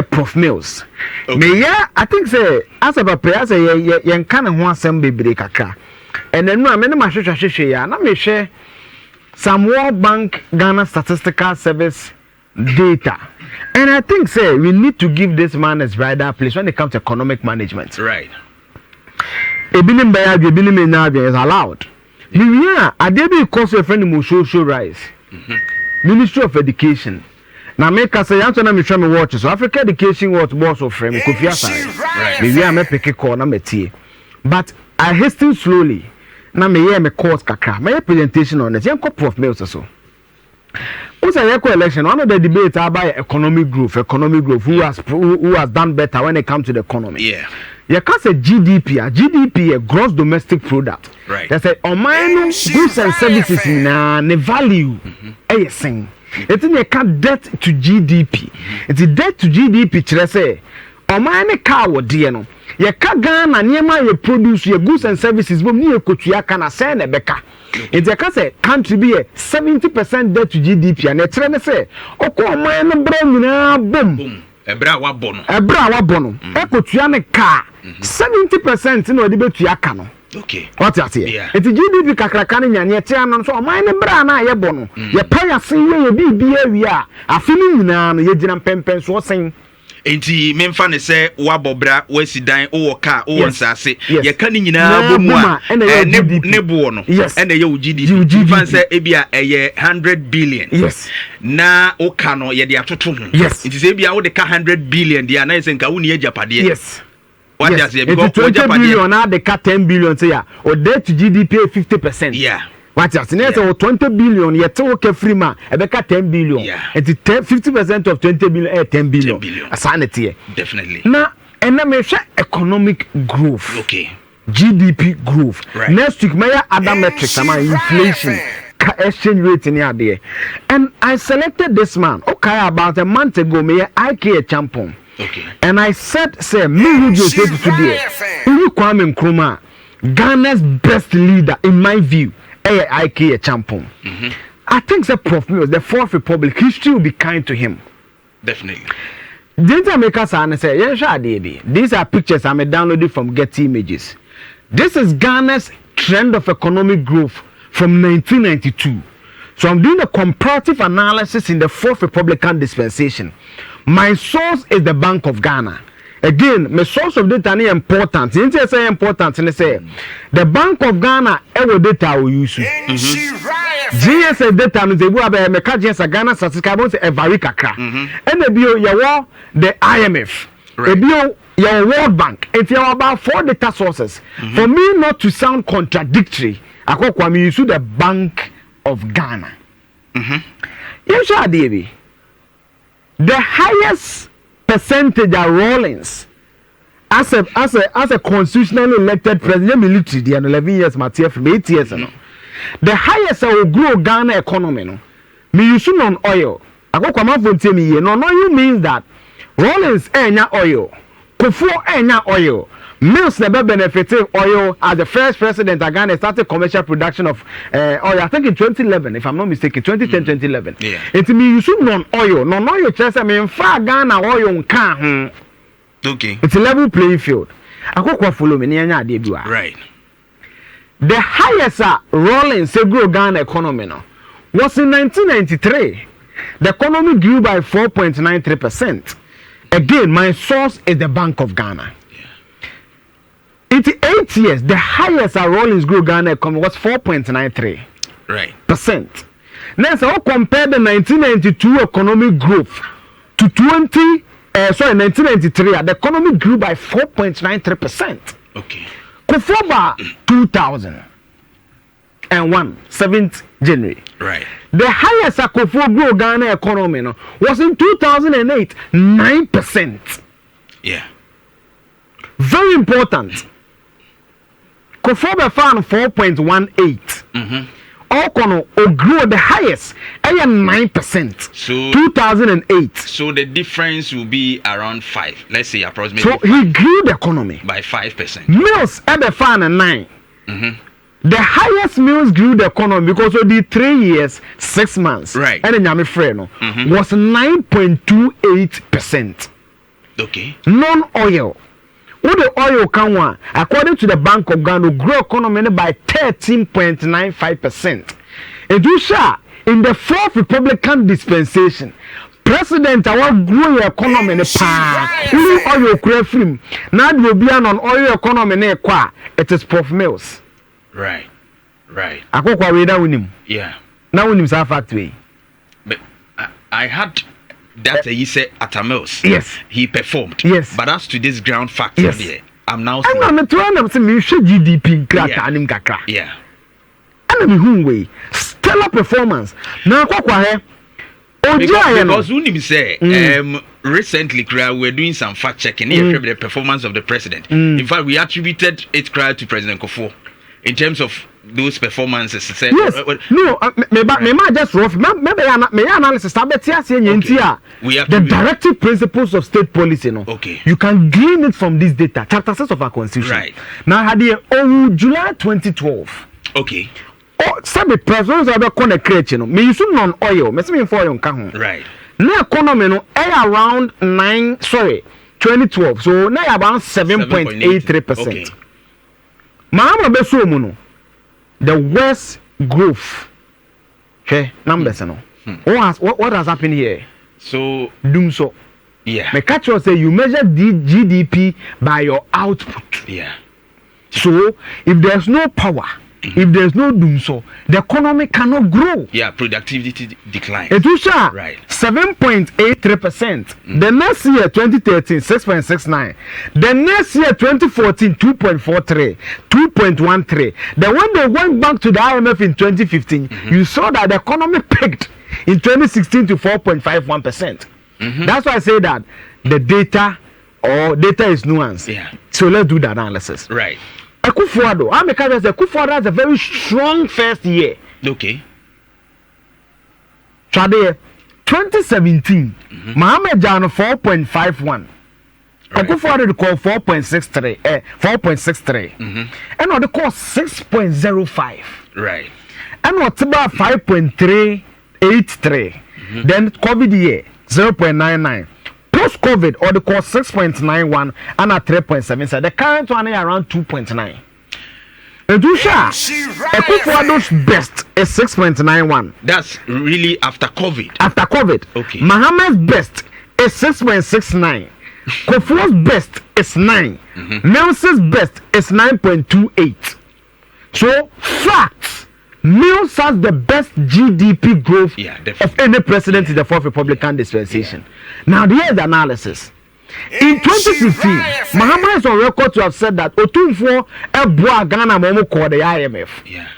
Prof Mills. Me yeah, I think say as a papa say ye kan ho asem bebre kakra. And then no me no mahwehwehwe ya na me hwe some World Bank Ghana Statistical Service data. And I think say we need to give this man his bridal place when it comes to economic management. Right. Ebinim baya ebinim na is allowed. Me yeah, adebi cause a friend mo social rise. Ministry of Education. Now make us say answer na me try me watch so Africa Education what boss of frame Kofi Atta. Me we am pick call na me tie. But I hasten slowly. Na me hear me course kakra. My presentation on it. Yanko Prof Mills so. What's a eco election? One of the debates about economic growth. Who has done better when it comes to the economy? Yeah. You can say GDP, a gross domestic product. Right. They say, oh my goods and services na ne value. Sing. It's in a debt to GDP. It's a debt to GDP. Chile say, oh my car wo dear no. Ye ka Ghana niema ye produce ye goods and services bom ni ekotua kana say na beka. It's a say country be 70% debt to GDP and etre ne say okọ man no bra nyina bom. Ebra wa bono. Ekotua ne ka 70% na odi betua ka no. Okay. What you say? Yeah. It's GDP kakraka ne nyane etre no so man ne bra na ye bono. Ye pa ya sen ye bibia wi a afini nyina no ye gina pempen so sen. Enti memfa ne se wabobra wasidan wo ka wo nsase ye ka ni nyina bomu a ne bo no ene ye wo GDP fan se ebia eye 100 billion yes na wo ka no ye de atoto ho enti se ebia wo de ka 100 billion dia na se nka wo ni ajapade yes what does it because 20 billion na de ka 10 billion say ya o debt to GDP 50%. Yeah. What you say? 20 billion, yet okay free man, ebeka 10 billion. Yeah. It's 50% of 20 billion, 10 billion. 10 billion. Asanity. Definitely. Now, and I measure economic growth. Okay. GDP growth. Right. Next week, my other metrics, inflation, exchange rate in here. And I selected this man. Okay, about a month ago, me IK champion. Okay. And I said, say, me who just said today, who Kwame Nkrumah, Ghana's best leader, in my view. IK champion. I think the Prof Mills, the Fourth Republic, history will be kind to him. Definitely. Didn't make us say, yeah, these are pictures I'm downloaded from Getty Images. This is Ghana's trend of economic growth from 1992. So I'm doing a comparative analysis in the Fourth Republican dispensation. My source is the Bank of Ghana. Again, my source of data is important. It's say important. And say the Bank of Ghana ever data we use. GSA data no dey go about me ka GSA Ghana statistical say every kakra. And the IMF. Your World Bank. It's about 4 data sources. For me not to sound contradictory, I use the Bank of Ghana. Yes, the highest percentage of Rawlings as a constitutionally elected president military the 11 years Matia from 8 years no. The highest will grow Ghana economy no. Me use non oil. I go come out from me non oil means that Rawlings enya oil, Kufo enya oil. Mills never benefited oil as the first president of Ghana started commercial production of oil. I think in 2011, if I'm not mistaken, 2010-2011. Yeah. It means you non-oil just I mean far Ghana oil can. Okay. It's a level playing field. I go follow me near debut. Right. The highest rolling grow Ghana economy no, was in 1993. The economy grew by 4.93%. Again, my source is the Bank of Ghana. In 8 years, the highest Rawlings grew Ghana economy was 4.93%. Right. Now, so compare the 1992 economic growth to 1993, the economy grew by 4.93%. Okay. Kofoba 2001, 7th January. Right. The highest Akufo-Addo grew Ghana economy no, was in 2008, 9%. Yeah. Very important. Kofoba found 4.18. Okono grew the highest, 9%. So 2008. So the difference will be around 5. Let's say approximately. So he grew the economy by 5%. Mills ever found a 9. The highest Mills grew the economy because of the 3 years, 6 months. Right. And then was 9.28%. Okay. Non-oil. What the oil can want, according to the Bank of Ghana, grow economy by 13.95%. And you shall in the fourth Republican dispensation. President, I want grow your economy in the past. Oil create film. Now will be on oil economy ne kwa. It is Prof Mills. Right. Akoko weda winim. Yeah. Now winim sa factory. But I had that he said Atta Mills. Yes. He performed. Yes. But as to this ground factor there, I'm now saying. I'm not trying to say me GDP krata anim kakra. Yeah. And me who way stellar performance. Now akoko he. Because Unim say recently we're doing some fact checking the performance of the president. In fact, we attributed it to President Akufo in terms of those performances. Yes. No, me just rough. Maybe analysis. The directive principles of state policy. No. Okay. You can glean it from this data. Chapter 6 of our constitution. Right. Now, had July 2012. Okay. Sabe president of the connect create no me use non oil me say for oil nka ho right na economy no around 2012 so na about 7.83%. Okay. Maama be so mu no the worst growth numbers no what has happened here so doom so yeah me catch you say you measure the GDP by your output. Yeah. So if there's no power, if there's no doom so, the economy cannot grow. Yeah, productivity decline. It will show right 7.83%. The next year 2013 6.69. The next year 2014 2.43, 2.13. Then when they went back to the IMF in 2015, you saw that the economy peaked in 2016 to 4.51%. That's why I say that the data is nuanced. Yeah. So let's do the analysis. Right. Akufo-Addo, Akufo-Addo has a very strong first year. Okay. Trade 2017, Mohamed Jano 4.51. Right. Akufo-Addo call 4.63. 4.63. And what they call 6.05. Right. And what's about 5.383. Then COVID year 0.99. Post-COVID, or the cost 6.91 and at 3.7. The current one is around 2.9. And Akufo-Addo's best is 6.91. That's really after COVID. After COVID. Okay. Mohammed's best is 6.69. Kofo's best is 9. Mills's best is 9.28. So, facts. Mills has the best GDP growth of any president in the fourth Republican dispensation. Now, here's the analysis. In 2015, Mahama is on record to have said that Otunfo Ebua Ghana Momo called the IMF. Yeah.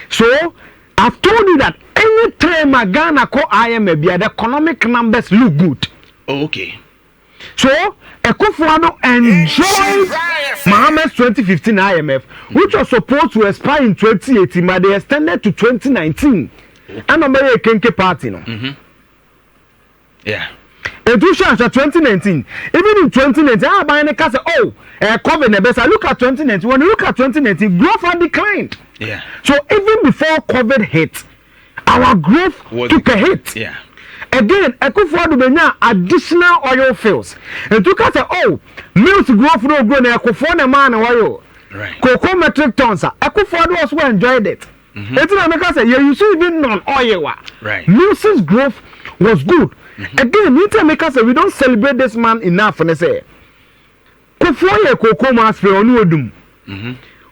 So, I've told you that anytime a Ghana call IMF, the economic numbers look good. Oh, okay. So, Akufo-Addo enjoyed Mohammed's 2015 IMF, which was supposed to expire in 2018, but they extended to 2019. And I'm very Kenke party, no. Yeah. And to show 2019, even in 2019, I buy a case. COVID the best. I look at 2019. When you look at 2019, growth had declined. Yeah. So even before COVID hit, our growth took a hit. Yeah. Again, Akufo-Addo benya additional oil fields. And to say, mills growth no grow na Akufo-Addo man oil. Right. Cocoa metric tons. Akufo-Addo also enjoyed it. It's say you see even non-oil. Right. Mills' growth was good. Again, say we don't celebrate this man enough. And say, Kofoye cocoa mass for Onuodum.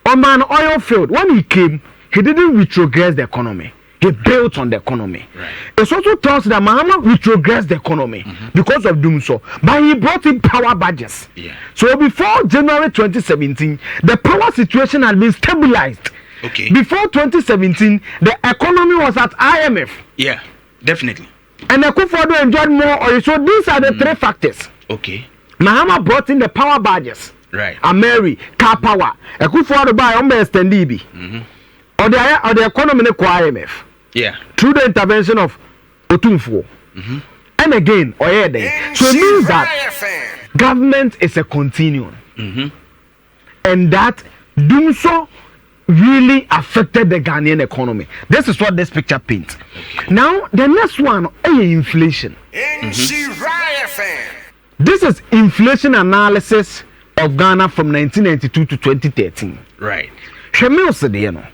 On man oil field. When he came, he didn't retrogress the economy. He built on the economy. Right. It's also tells that Mahama retrogressed the economy because of doing so. But he brought in power badges. Yeah. So before January 2017, the power situation had been stabilized. Okay. Before 2017, the economy was at IMF. Yeah, definitely. And Akufo-Addo enjoyed more oil. So these are the three factors. Okay. Mahama brought in the power badges. Right. Ameri, car power. Akufo-Addo by extendibi. Or the economy ko IMF. Yeah. Through the intervention of Otunfo. And again, Oyede. So it means that government is a continuum. And that doing so really affected the Ghanaian economy. This is what this picture paints. Now, the next one is inflation. The This is inflation analysis of Ghana from 1992 to 2013. Right. She Mills no.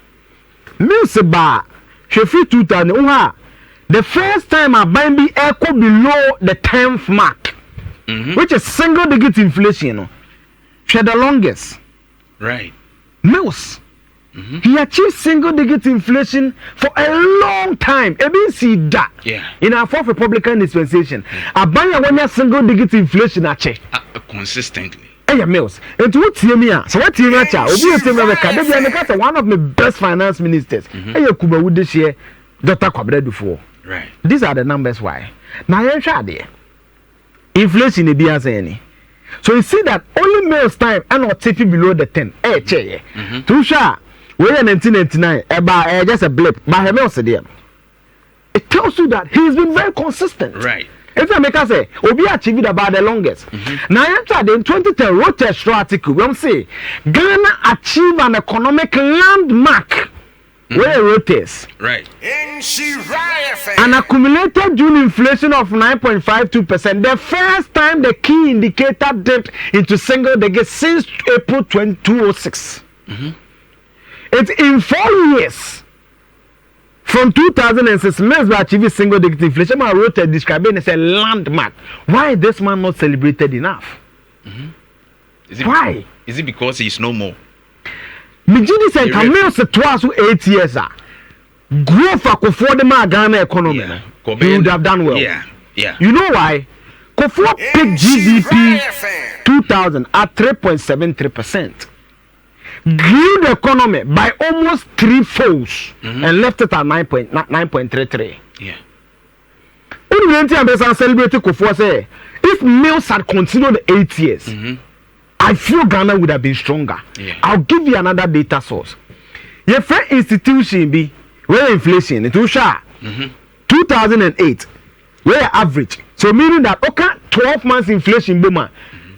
Mills ba she free 2000 the first time I buy be echo below the 10th mark, which is single digit inflation. No. She the longest. Right. Mills. He achieved single digit inflation for a long time. ABC that. Yeah. In our fourth Republican dispensation, I buy a single digit inflation consistently. Hey, Mills. And what TMA? So what TMA? One of the best finance ministers. Hey, Kuba would this year, Dr. Kwabredu for. Right. These are the numbers why. Now you're there. Inflation is be as any. So you see that only Mills time and not taking below the 10. Hey, che. Too sharp. We're in 1999, about just a blip. But Mills there. It tells you that he's been very consistent. Right. If I make us say, Obi achieved about the longest. Now, after in 2010, wrote a straw article. We say Ghana achieved an economic landmark. Where wrote this? Right. An accumulated June inflation of 9.52%. The first time the key indicator dipped into single digit since April 2006. It's in 4 years. From 2006, Mills achieved single digit inflation. I wrote a describing it as a landmark. Why is this man not celebrated enough? Why? Is it because he's no more? Mijini said, Mills twice 8 years. Growth for the Ghana economy. Yeah. He would have done well. Yeah. You know why? Kofo picked GDP 2000 at 3.73%. Grew the economy by almost 3 folds and left it at 9.33. Yeah. If Mills had continued the 8 years, I feel Ghana would have been stronger. Yeah. I'll give you another data source. Your first institution be where inflation it will show 2008 where average. So meaning that 12 months inflation boom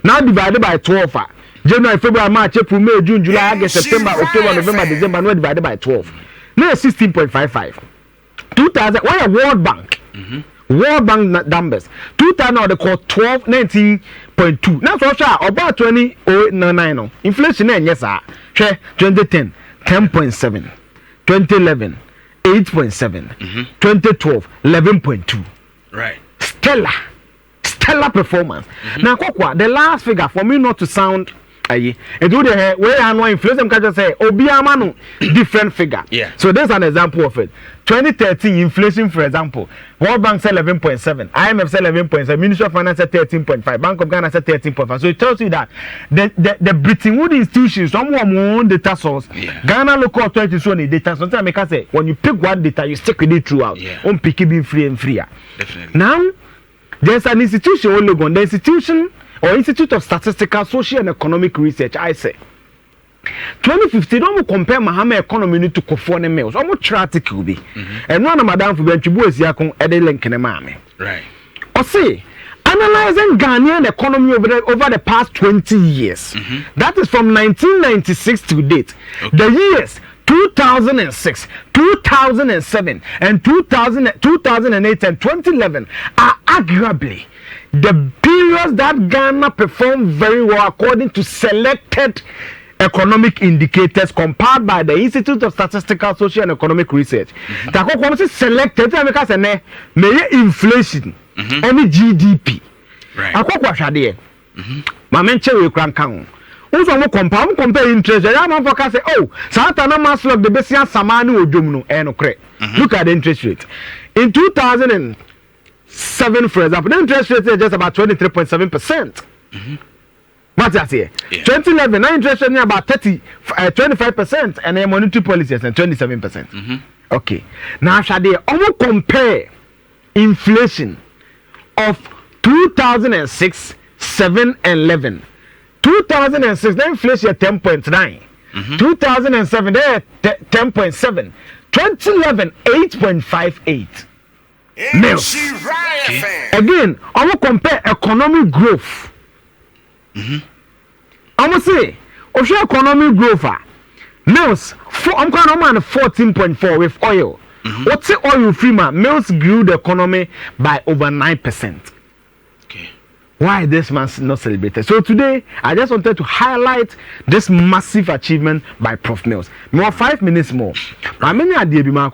now divided by 12. January, February, March, April, May, June, July, August, September, October, November, December, no divided by 12. Now 16.55. 2000. Why a World Bank? World Bank numbers. 2000 they call 12, 19.2. Now so about 2009. Inflation yes sir. 2010, 10.7. 2011, 8.7. 2012, 11.2. Right. Stellar performance. Now, the last figure for me not to sound it would where annual inflation can just say Obiamano different figure. Yeah. So there's an example of it. 2013 inflation, for example, World Bank said 11.7, IMF said 11.7, Ministry of Finance said 13.5, Bank of Ghana said 13.5. So it tells you that the Bretton Woods institutions, someone own data source, Ghana local authority so any data. Sometimes I can say when you pick one data, you stick with it throughout. On pick it being free and freer. Definitely. Now there's an institution the institution or Institute of Statistical, Social and Economic Research, ISSER. 2015, don't compare Mahama economy to Akufo-Addo Mills. Almost tragic will be. And one of Madame Fubenchibu is yakon link in a mammy. Right. Or say, analyzing Ghanaian economy over the past 20 years. That is from 1996 to date. Okay. The years 2006, 2007, and 2008 and 2011 are arguably the periods that Ghana performed very well according to selected economic indicators compiled by the Institute of Statistical, Social and Economic Research. That selected inflation, any GDP. Right. My mention will crank down. Also, compare interest. I am for say, oh, Santana Maslog the Bessia Samanu Ojumno, and look at the interest rate. In 2007, for example, the interest rate is just about 23.7%. What's that here? 2011, the interest rate is about 25%, and the monetary policy is 27%. Okay. Now, shall they almost compare inflation of 2006, 7, and 11? 2006, the inflation is 10.9. 2007, they are 10.7. 2011, 8.58. Mills. Again, I will compare economic growth. I will say, economic growth. Mills, I'm going to 14.4 with oil. What's the oil free man? Mills grew the economy by over 9%. Okay. Why this man's not celebrated? So today, I just wanted to highlight this massive achievement by Prof Mills. More 5 minutes more. I mean, I did be my